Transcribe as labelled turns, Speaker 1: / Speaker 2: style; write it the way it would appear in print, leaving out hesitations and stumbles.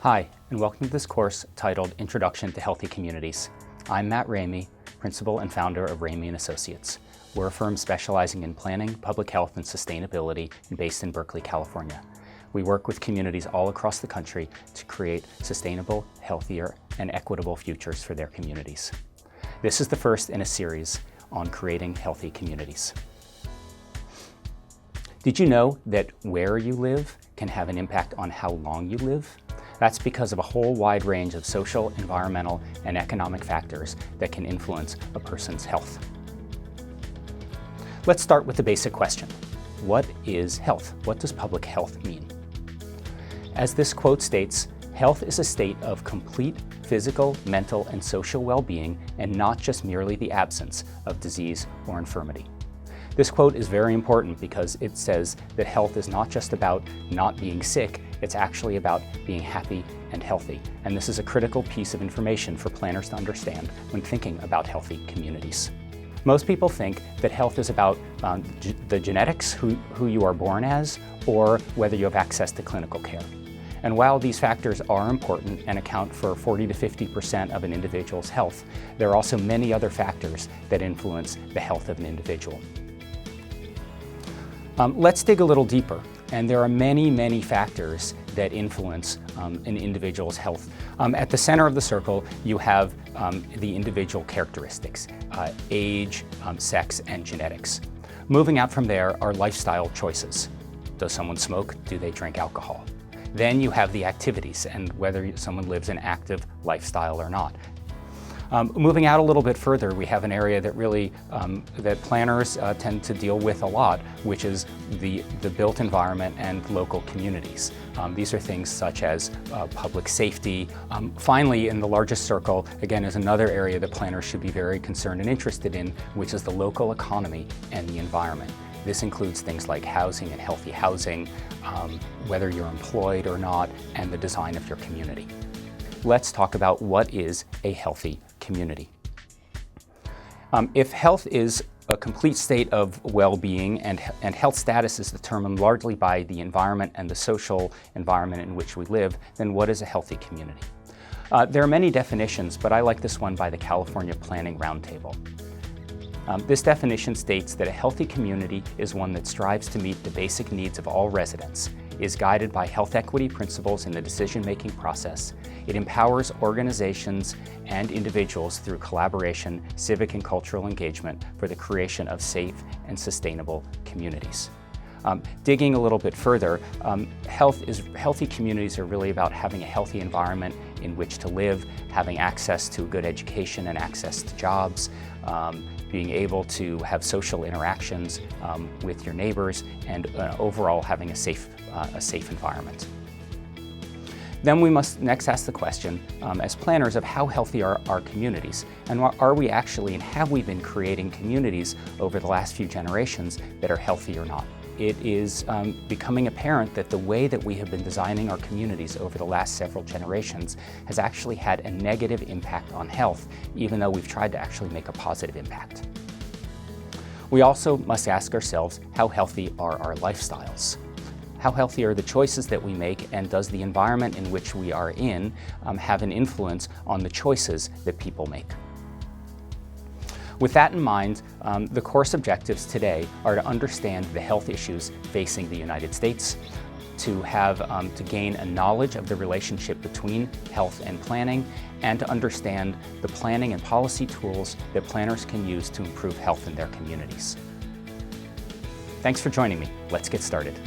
Speaker 1: Hi, and welcome to this course titled Introduction to Healthy Communities. I'm Matt Ramey, Principal and Founder of Ramey & Associates. We're a firm specializing in planning, public health, and sustainability and based in Berkeley, California. We work with communities all across the country to create sustainable, healthier, and equitable futures for their communities. This is the first in a series on creating healthy communities. Did you know that where you live can have an impact on how long you live? That's because of a whole wide range of social, environmental, and economic factors that can influence a person's health. Let's start with the basic question. What is health? What does public health mean? As this quote states, health is a state of complete physical, mental, and social well-being, and not just merely the absence of disease or infirmity. This quote is very important because it says that health is not just about not being sick, it's actually about being happy and healthy. And this is a critical piece of information for planners to understand when thinking about healthy communities. Most people think that health is about the genetics, who you are born as, or whether you have access to clinical care. And while these factors are important and account for 40 to 50% of an individual's health, there are also many other factors that influence the health of an individual. Let's dig a little deeper, and there are many factors that influence an individual's health. At the center of the circle, you have the individual characteristics, age, sex, and genetics. Moving out from there are lifestyle choices. Does someone smoke? Do they drink alcohol? Then you have the activities and whether someone lives an active lifestyle or not. Moving out a little bit further, we have an area that really that planners tend to deal with a lot, which is the built environment and local communities. These are things such as public safety. Finally, in the largest circle, again, is another area that planners should be very concerned and interested in, which is the local economy and the environment. This includes things like housing and healthy housing, whether you're employed or not, and the design of your community. Let's talk about what is a healthy community. If health is a complete state of well-being and health status is determined largely by the environment and the social environment in which we live, then what is a healthy community? There are many definitions, but I like this one by the California Planning Roundtable. This definition states that a healthy community is one that strives to meet the basic needs of all residents, is guided by health equity principles in the decision-making process. It empowers organizations and individuals through collaboration, civic and cultural engagement for the creation of safe and sustainable communities. Digging a little bit further, healthy communities are really about having a healthy environment in which to live, having access to a good education and access to jobs, being able to have social interactions with your neighbors, and overall having a safe environment. Then we must next ask the question, as planners, of how healthy are our communities, and are we actually, and have we been creating communities over the last few generations that are healthy or not? It is becoming apparent that the way that we have been designing our communities over the last several generations has actually had a negative impact on health, even though we've tried to actually make a positive impact. We also must ask ourselves, how healthy are our lifestyles? How healthy are the choices that we make, and does the environment in which we are in have an influence on the choices that people make? With that in mind, the course objectives today are to understand the health issues facing the United States, to gain a knowledge of the relationship between health and planning, and to understand the planning and policy tools that planners can use to improve health in their communities. Thanks for joining me. Let's get started.